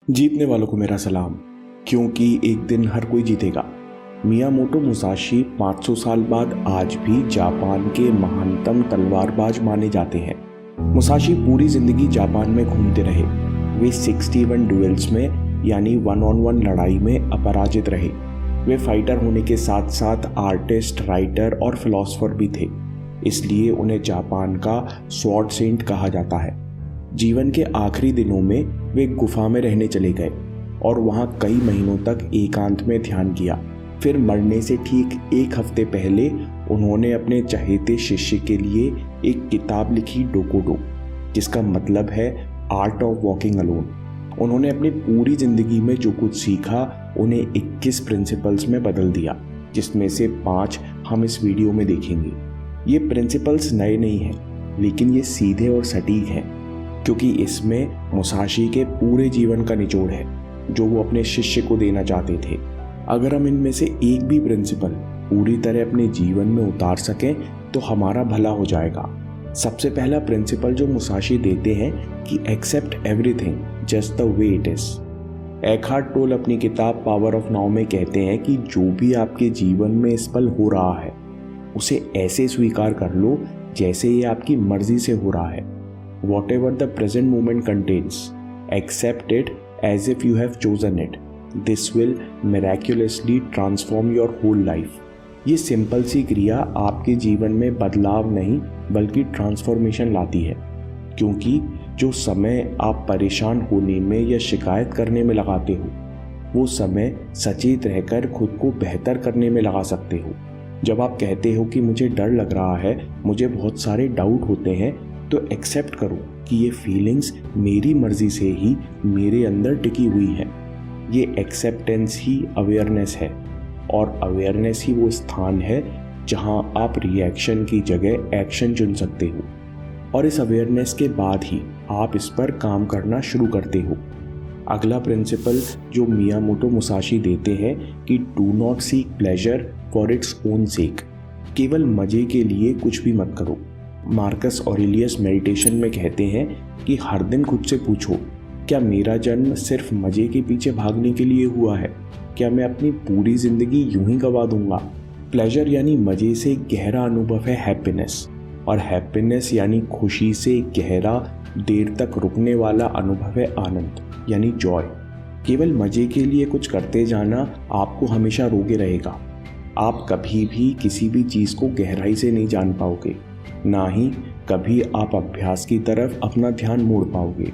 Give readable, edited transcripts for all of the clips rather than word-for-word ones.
जीतने वालों को मेरा सलाम, क्योंकि एक दिन हर कोई जीतेगा। मियामोटो मुसाशी 500 साल बाद आज भी जापान के महानतम तलवारबाज माने जाते हैं। मुसाशी पूरी जिंदगी जापान में घूमते रहे। वे 61 डुएल्स में यानी 1-on-1 लड़ाई में अपराजित रहे। वे फाइटर होने के साथ साथ आर्टिस्ट, राइटर और फिलोसोफर भी थे, इसलिए उन्हें जापान का स्वॉर्ड सेंट कहा जाता है। जीवन के आखिरी दिनों में वे गुफा में रहने चले गए और वहां कई महीनों तक एकांत में ध्यान किया। फिर मरने से ठीक एक हफ्ते पहले उन्होंने अपने चहेते शिष्य के लिए एक किताब लिखी, डोकोडो, जिसका मतलब है आर्ट ऑफ वॉकिंग अलोन। उन्होंने अपनी पूरी जिंदगी में जो कुछ सीखा उन्हें 21 प्रिंसिपल्स में बदल दिया, जिसमें से 5 हम इस वीडियो में देखेंगे। ये प्रिंसिपल्स नए नहीं हैं, लेकिन ये सीधे और सटीक हैं, क्योंकि इसमें मुसाशी के पूरे जीवन का निचोड़ है जो वो अपने शिष्य को देना चाहते थे। अगर हम इनमें से एक भी प्रिंसिपल पूरी तरह अपने जीवन में उतार सकें तो हमारा भला हो जाएगा। सबसे पहला प्रिंसिपल जो मुसाशी देते हैं कि accept everything just the way it is. Eckhart Tolle अपनी किताब पावर ऑफ नाउ में कहते हैं कि जो भी आपके जीवन में इस पल हो रहा है उसे ऐसे स्वीकार कर लो जैसे ये आपकी मर्जी से हो रहा है। Whatever the present moment contains, accept it as if you have chosen it. This will miraculously transform your whole life. ये सिंपल सी क्रिया आपके जीवन में बदलाव नहीं बल्कि ट्रांसफॉर्मेशन लाती है, क्योंकि जो समय आप परेशान होने में या शिकायत करने में लगाते हो वो समय सचेत रहकर खुद को बेहतर करने में लगा सकते हो। जब आप कहते हो कि मुझे डर लग रहा है, मुझे बहुत सारे डाउट होते हैं, तो एक्सेप्ट करो कि ये फीलिंग्स मेरी मर्जी से ही मेरे अंदर टिकी हुई हैं। ये एक्सेप्टेंस ही अवेयरनेस है, और अवेयरनेस ही वो स्थान है जहां आप रिएक्शन की जगह एक्शन चुन सकते हो, और इस अवेयरनेस के बाद ही आप इस पर काम करना शुरू करते हो। अगला प्रिंसिपल जो मियामोटो मुसाशी देते हैं कि do not seek pleasure for its own सेक। केवल मजे के लिए कुछ भी मत करो। मार्कस ऑरेलियस मेडिटेशन में कहते हैं कि हर दिन खुद से पूछो, क्या मेरा जन्म सिर्फ मजे के पीछे भागने के लिए हुआ है? क्या मैं अपनी पूरी जिंदगी यूं ही गवा दूंगा? प्लेजर यानी मजे से गहरा अनुभव है हैप्पीनेस, और हैप्पीनेस यानी खुशी से गहरा देर तक रुकने वाला अनुभव है आनंद यानी जॉय। केवल मजे के लिए कुछ करते जाना आपको हमेशा रोके रहेगा। आप कभी भी किसी भी चीज़ को गहराई से नहीं जान पाओगे, ना ही कभी आप अभ्यास की तरफ अपना ध्यान मोड़ पाओगे।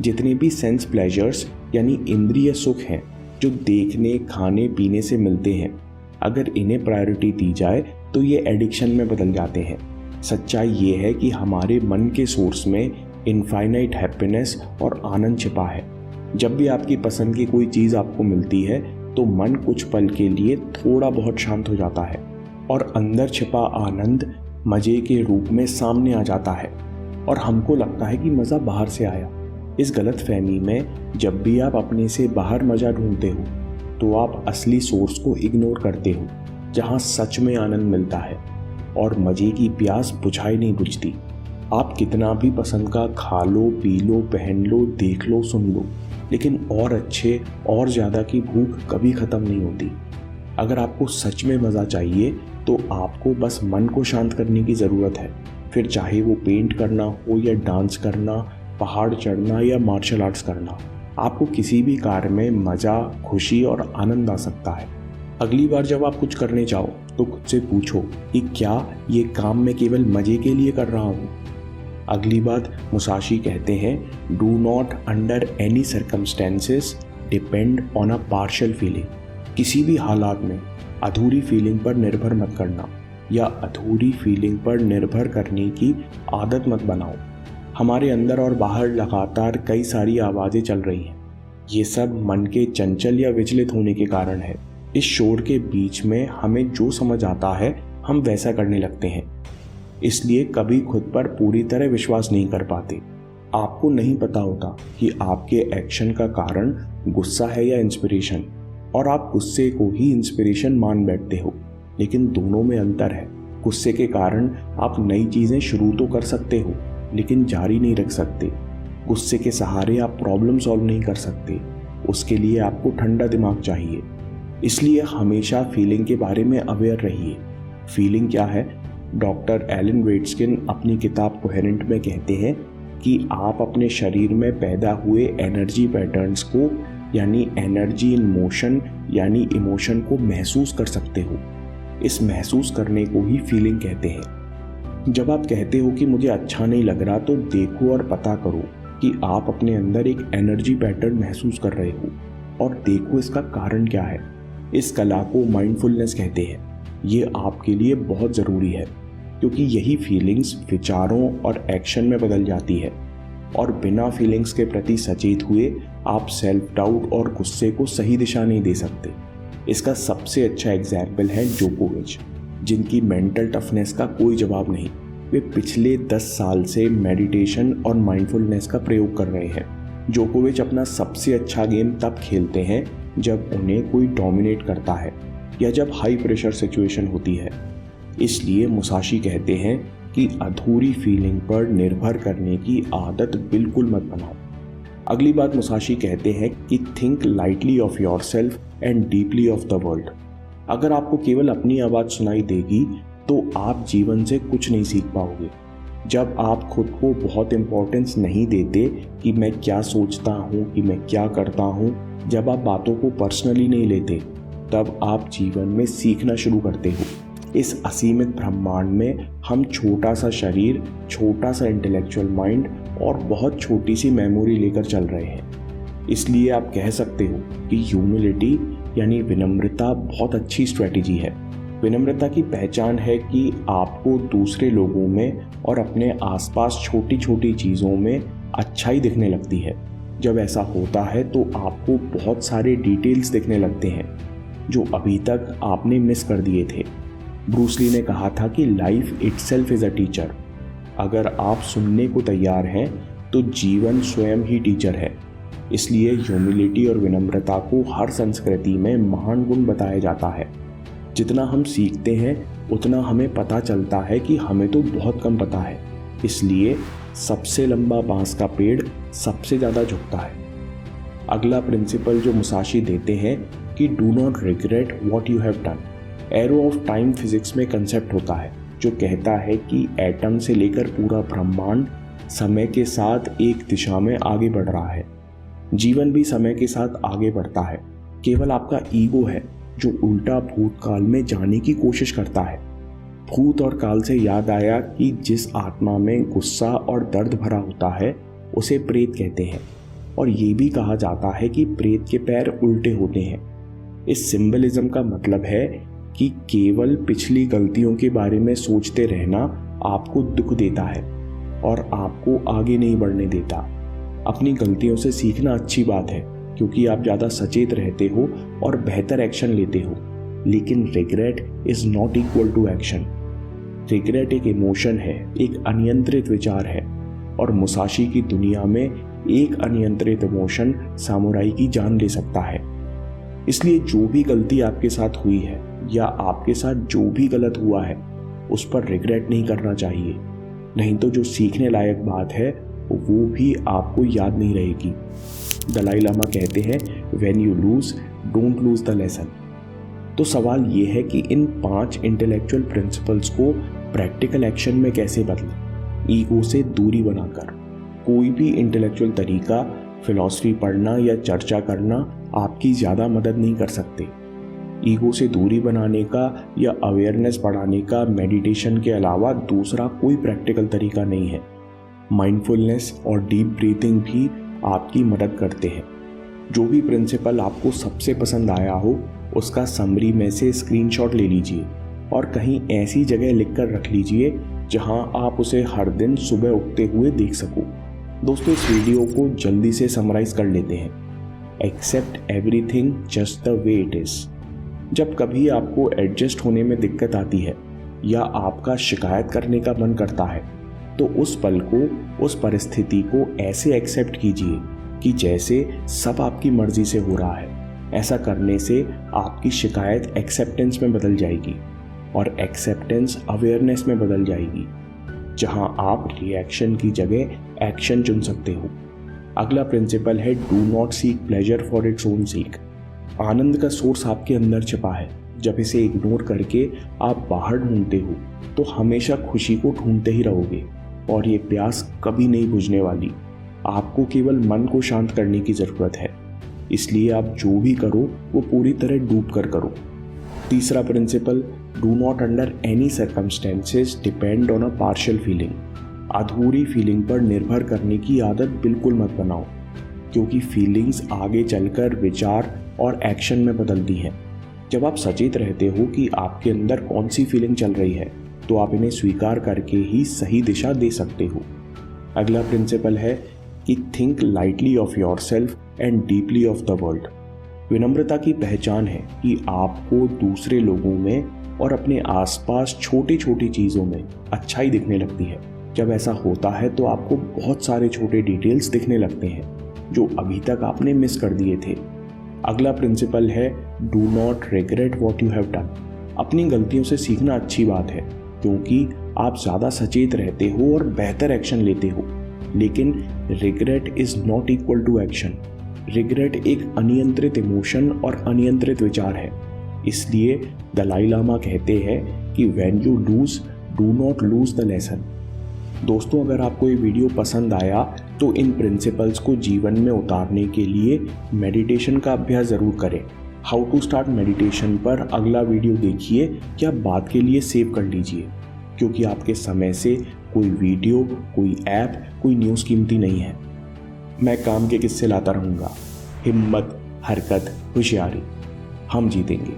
जितने भी सेंस प्लेजर्स यानी इंद्रिय सुख हैं जो देखने, खाने, पीने से मिलते हैं, अगर इन्हें प्रायोरिटी दी जाए तो ये एडिक्शन में बदल जाते हैं। सच्चाई ये है कि हमारे मन के सोर्स में इनफाइनाइट हैप्पीनेस और आनंद छिपा है। जब भी आपकी पसंद की कोई चीज़ आपको मिलती है तो मन कुछ पल के लिए थोड़ा बहुत शांत हो जाता है और अंदर छिपा आनंद मज़े के रूप में सामने आ जाता है, और हमको लगता है कि मज़ा बाहर से आया। इस गलत फहमी में जब भी आप अपने से बाहर मज़ा ढूंढते हो तो आप असली सोर्स को इग्नोर करते हो, जहां सच में आनंद मिलता है और मज़े की प्यास बुझाई नहीं बुझती। आप कितना भी पसंद का खा लो, पी लो, पहन लो, देख लो, सुन लो, लेकिन और अच्छे और ज़्यादा की भूख कभी ख़त्म नहीं होती। अगर आपको सच में मज़ा चाहिए तो आपको बस मन को शांत करने की ज़रूरत है। फिर चाहे वो पेंट करना हो या डांस करना, पहाड़ चढ़ना या मार्शल आर्ट्स करना, आपको किसी भी कार्य में मज़ा, खुशी और आनंद आ सकता है। अगली बार जब आप कुछ करने जाओ तो खुद से पूछो कि क्या ये काम मैं केवल मज़े के लिए कर रहा हूँ। अगली बात मुसाशी कहते हैं, do not under any circumstances depend on a partial feeling. किसी भी हालात में अधूरी फीलिंग पर निर्भर मत करना या अधूरी फीलिंग पर निर्भर करने की आदत मत बनाओ। हमारे अंदर और बाहर लगातार कई सारी आवाज़ें चल रही हैं। ये सब मन के चंचल या विचलित होने के कारण है। इस शोर के बीच में हमें जो समझ आता है हम वैसा करने लगते हैं, इसलिए कभी खुद पर पूरी तरह विश्वास नहीं कर पाते। आपको नहीं पता होता कि आपके एक्शन का कारण गुस्सा है या इंस्पिरेशन, और आप गुस्से को ही इंस्पिरेशन मान बैठते हो, लेकिन दोनों में अंतर है। गुस्से के कारण आप नई चीज़ें शुरू तो कर सकते हो लेकिन जारी नहीं रख सकते, गुस्से के सहारे आप प्रॉब्लम सॉल्व नहीं कर सकते, उसके लिए आपको ठंडा दिमाग चाहिए। इसलिए हमेशा फीलिंग के बारे में अवेयर रहिए। फीलिंग क्या है? डॉक्टर एलन वेट्सकिन अपनी किताब कोहेरेंट में कहते हैं कि आप अपने शरीर में पैदा हुए एनर्जी पैटर्न्स को, यानी एनर्जी इन मोशन यानी इमोशन को महसूस कर सकते हो। इस महसूस करने को ही फीलिंग कहते हैं। जब आप कहते हो कि मुझे अच्छा नहीं लग रहा, तो देखो और पता करो कि आप अपने अंदर एक एनर्जी पैटर्न महसूस कर रहे हो और देखो इसका कारण क्या है। इस कला को माइंडफुलनेस कहते हैं। ये आपके लिए बहुत ज़रूरी है क्योंकि यही फीलिंग्स विचारों और एक्शन में बदल जाती है, और बिना फीलिंग्स के प्रति सचेत हुए आप सेल्फ डाउट और गुस्से को सही दिशा नहीं दे सकते। इसका सबसे अच्छा एग्जाम्पल है जोकोविच, जिनकी मेंटल टफनेस का कोई जवाब नहीं। वे पिछले 10 साल से मेडिटेशन और माइंडफुलनेस का प्रयोग कर रहे हैं। जोकोविच अपना सबसे अच्छा गेम तब खेलते हैं जब उन्हें कोई डोमिनेट करता है या जब हाई प्रेशर सिचुएशन होती है। इसलिए मुसाशी कहते हैं कि अधूरी फीलिंग पर निर्भर करने की आदत बिल्कुल मत बनाओ। अगली बात मुसाशी कहते हैं कि think lightly of yourself and deeply of the world. अगर आपको केवल अपनी आवाज़ सुनाई देगी तो आप जीवन से कुछ नहीं सीख पाओगे। जब आप खुद को बहुत इम्पोर्टेंस नहीं देते कि मैं क्या सोचता हूँ, कि मैं क्या करता हूँ, जब आप बातों को पर्सनली नहीं लेते, तब आप जीवन में सीखना शुरू करते हो। इस असीमित ब्रह्मांड में हम छोटा सा शरीर, छोटा सा इंटेलेक्चुअल माइंड और बहुत छोटी सी मेमोरी लेकर चल रहे हैं। इसलिए आप कह सकते हो कि ह्यूमिलिटी यानी विनम्रता बहुत अच्छी स्ट्रेटेजी है। विनम्रता की पहचान है कि आपको दूसरे लोगों में और अपने आसपास छोटी छोटी चीज़ों में अच्छाई दिखने लगती है। जब ऐसा होता है तो आपको बहुत सारे डिटेल्स दिखने लगते हैं जो अभी तक आपने मिस कर दिए थे। ब्रूस ली ने कहा था कि life itself is a teacher. अगर आप सुनने को तैयार हैं तो जीवन स्वयं ही टीचर है। इसलिए ह्यूमिलिटी और विनम्रता को हर संस्कृति में महान गुण बताया जाता है। जितना हम सीखते हैं उतना हमें पता चलता है कि हमें तो बहुत कम पता है। इसलिए सबसे लंबा बांस का पेड़ सबसे ज़्यादा झुकता है। अगला प्रिंसिपल जो मुसाशी देते हैं कि do not regret what you have done. Arrow of time physics में कंसेप्ट होता है जो कहता है कि एटम से लेकर पूरा ब्रह्मांड समय के साथ एक दिशा में आगे बढ़ रहा है। जीवन भी समय के साथ आगे बढ़ता है। केवल आपका ईगो है जो उल्टा भूतकाल में जाने की कोशिश करता है। भूत और काल से याद आया कि जिस आत्मा में गुस्सा और दर्द भरा होता है उसे प्रेत कहते हैं, और ये भी कहा जाता है कि प्रेत के पैर उल्टे होते हैं। इस सिंबलिज्म का मतलब है कि केवल पिछली गलतियों के बारे में सोचते रहना आपको दुख देता है और आपको आगे नहीं बढ़ने देता। अपनी गलतियों से सीखना अच्छी बात है क्योंकि आप ज़्यादा सचेत रहते हो और बेहतर एक्शन लेते हो। लेकिन regret is not equal to action. Regret एक इमोशन है, एक अनियंत्रित विचार है, और मुसाशी की दुनिया में एक अनियंत्रित इमोशन सामुराई की जान ले सकता है। इसलिए जो भी गलती आपके साथ हुई है या आपके साथ जो भी गलत हुआ है उस पर रिग्रेट नहीं करना चाहिए, नहीं तो जो सीखने लायक बात है वो भी आपको याद नहीं रहेगी। दलाई लामा कहते हैं when you lose don't lose the lesson. तो सवाल ये है कि इन 5 इंटेलेक्चुअल प्रिंसिपल्स को प्रैक्टिकल एक्शन में कैसे बदलें। ईगो से दूरी बनाकर। कोई भी इंटेलेक्चुअल तरीका, फिलॉसफी पढ़ना या चर्चा करना आपकी ज़्यादा मदद नहीं कर सकते। ईगो से दूरी बनाने का या अवेयरनेस बढ़ाने का मेडिटेशन के अलावा दूसरा कोई प्रैक्टिकल तरीका नहीं है। माइंडफुलनेस और डीप ब्रीथिंग भी आपकी मदद करते हैं। जो भी प्रिंसिपल आपको सबसे पसंद आया हो उसका समरी में से स्क्रीनशॉट ले लीजिए और कहीं ऐसी जगह लिखकर रख लीजिए जहां आप उसे हर दिन सुबह उठते हुए देख सको। दोस्तों, इस वीडियो को जल्दी से समराइज कर लेते हैं। Accept everything just the way it is. जब कभी आपको एडजस्ट होने में दिक्कत आती है या आपका शिकायत करने का मन करता है तो उस पल को, उस परिस्थिति को ऐसे एक्सेप्ट कीजिए कि जैसे सब आपकी मर्जी से हो रहा है। ऐसा करने से आपकी शिकायत एक्सेप्टेंस में बदल जाएगी और एक्सेप्टेंस अवेयरनेस में बदल जाएगी, जहां आप रिएक्शन की जगह एक्शन चुन सकते हो। अगला प्रिंसिपल है do not seek pleasure for its own sake. आनंद का सोर्स आपके अंदर छिपा है। जब इसे इग्नोर करके आप बाहर ढूंढते हो तो हमेशा खुशी को ढूंढते ही रहोगे और ये प्यास कभी नहीं बुझने वाली। आपको केवल मन को शांत करने की ज़रूरत है, इसलिए आप जो भी करो वो पूरी तरह डूब कर करो। तीसरा principle, do not under any circumstances depend on a partial feeling. अधूरी फीलिंग पर निर्भर करने की आदत बिल्कुल मत बनाओ, क्योंकि फीलिंग्स आगे चलकर विचार और एक्शन में बदलती हैं। जब आप सचेत रहते हो कि आपके अंदर कौन सी फीलिंग चल रही है तो आप इन्हें स्वीकार करके ही सही दिशा दे सकते हो। अगला प्रिंसिपल है कि think lightly of yourself and deeply of the world. विनम्रता की पहचान है कि आपको दूसरे लोगों में और अपने आसपास छोटी छोटी चीज़ों में अच्छाई दिखने लगती है। जब ऐसा होता है तो आपको बहुत सारे छोटे डिटेल्स दिखने लगते हैं जो अभी तक आपने मिस कर दिए थे। अगला प्रिंसिपल है do not regret what you have done. अपनी गलतियों से सीखना अच्छी बात है, क्योंकि आप ज़्यादा सचेत रहते हो और बेहतर एक्शन लेते हो। लेकिन regret is not equal to action. Regret एक अनियंत्रित इमोशन और अनियंत्रित विचार है। इसलिए दलाई लामा कहते हैं कि when you lose do not lose the lesson. दोस्तों, अगर आपको ये वीडियो पसंद आया तो इन प्रिंसिपल्स को जीवन में उतारने के लिए मेडिटेशन का अभ्यास ज़रूर करें। हाउ टू स्टार्ट मेडिटेशन पर अगला वीडियो देखिए या बाद के लिए सेव कर लीजिए, क्योंकि आपके समय से कोई वीडियो, कोई ऐप, कोई न्यूज़ कीमती नहीं है। मैं काम के किस्से लाता रहूँगा। हिम्मत, हरकत, होशियारी, हम जीतेंगे।